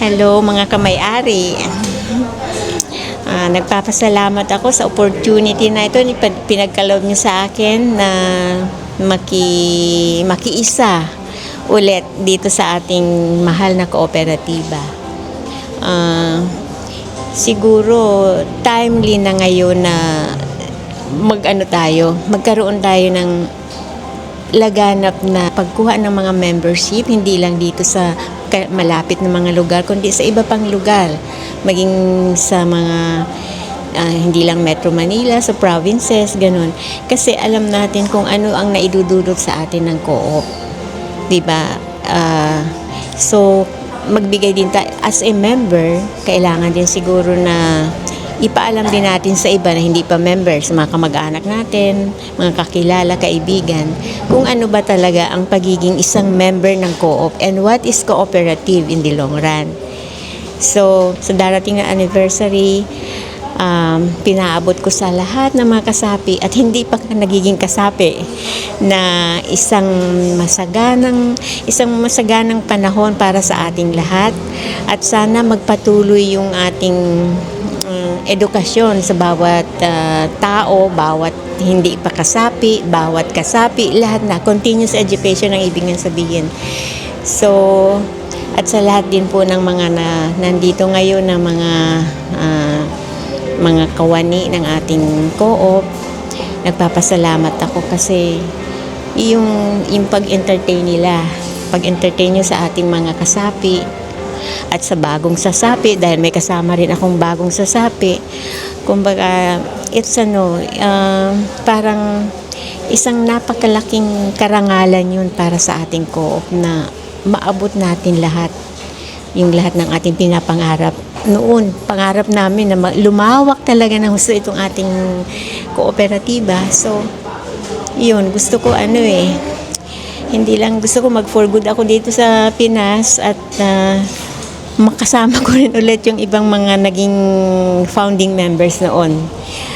Hello mga kamay-ari. Nagpapasalamat ako sa opportunity na ito pinagkaloob niyo sa akin na makiisa ulit dito sa ating mahal na kooperatiba. Siguro timely na ngayon na magkaroon tayo ng laganap na pagkuha ng mga membership, hindi lang dito sa malapit na mga lugar, kundi sa iba pang lugar, maging sa mga hindi lang Metro Manila, sa provinces, ganun. Kasi alam natin kung ano ang naidudulot sa atin ng co-op, diba? So magbigay din tayo as a member, kailangan din siguro na ipaalam din natin sa iba na hindi pa members, mga kamag-anak natin, mga kakilala, kaibigan, kung ano ba talaga ang pagiging isang member ng co-op and what is cooperative in the long run. So, sa darating na anniversary, pinaabot ko sa lahat ng mga kasapi at hindi pa nagiging kasapi na isang masaganang panahon para sa ating lahat, at sana magpatuloy yung ating edukasyon sa bawat tao, bawat hindi pa kasapi, bawat kasapi, lahat na continuous education ang ibig niyang sabihin. So, at sa lahat din po ng mga nandito ngayon na mga kawani ng ating co-op, nagpapasalamat ako kasi yung pag-entertain nila, pag-entertain nyo sa ating mga kasapi at sa bagong sasapi, dahil may kasama rin akong bagong sasapi. Kumbaga, it's parang isang napakalaking karangalan yun para sa ating co-op na maabot natin lahat, yung lahat ng ating pinapangarap. Noon, pangarap namin na lumawak talaga ng gusto itong ating kooperatiba. So, yun, gusto ko hindi lang gusto ko mag-for good ako dito sa Pinas at makasama ko rin ulit yung ibang mga naging founding members noon.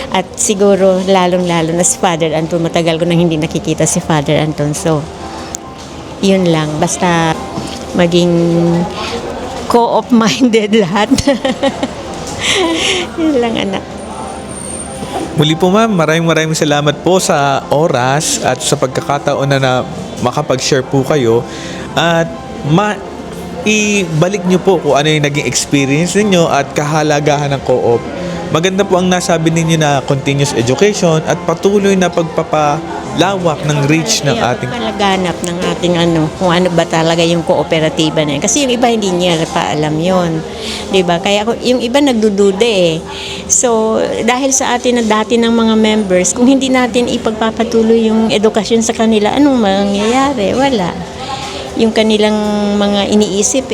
At siguro lalong-lalo na si Father Anton, matagal ko nang hindi nakikita si Father Anton. So, yun lang, basta maging co-op minded lahat. Yun lang, anak. Muli po ma'am, maraming salamat po sa oras at sa pagkakataon na makapag-share po kayo at ibalik nyo po kung ano yung naging experience ninyo at kahalagahan ng co-op. Maganda po ang nasabi ninyo na continuous education at patuloy na pagpapalawak ng reach ng ating palaganap ng ating kung ano ba talaga yung kooperatiba na yun. Kasi yung iba hindi niya pa alam yun, diba? Kaya yung iba nagdududa So dahil sa atin na dati ng mga members, kung hindi natin ipagpapatuloy yung edukasyon sa kanila, anong mangyayari? Wala. Yung kanilang mga iniisip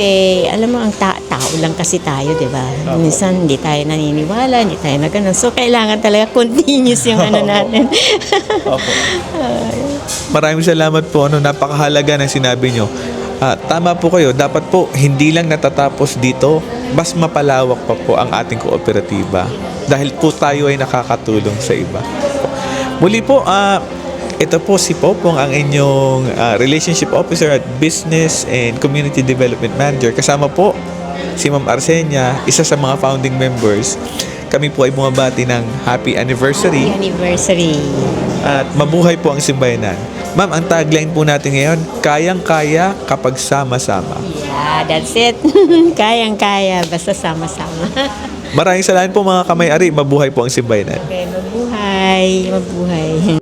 alam mo, ang tao lang kasi tayo, di ba? Minsan hindi tayo naniniwala, hindi tayo nagano. So kailangan talaga continuous yung natin. Maraming salamat po, napakahalaga ng sinabi nyo. Tama po kayo, dapat po hindi lang natatapos dito, mas mapalawak pa po ang ating kooperatiba dahil po tayo ay nakakatulong sa iba. Muli po, ito po si Popong, ang inyong Relationship Officer at Business and Community Development Manager. Kasama po si Ma'am Arsenia, isa sa mga founding members. Kami po ay bumabati ng Happy Anniversary. Happy Anniversary. At mabuhay po ang simbayanan. Ma'am, ang tagline po natin ngayon, kayang-kaya kapag sama-sama. Yeah, that's it. Kayang-kaya, basta sama-sama. Maraming salamat po mga kamay-ari. Mabuhay po ang simbayanan. Okay, mabuhay.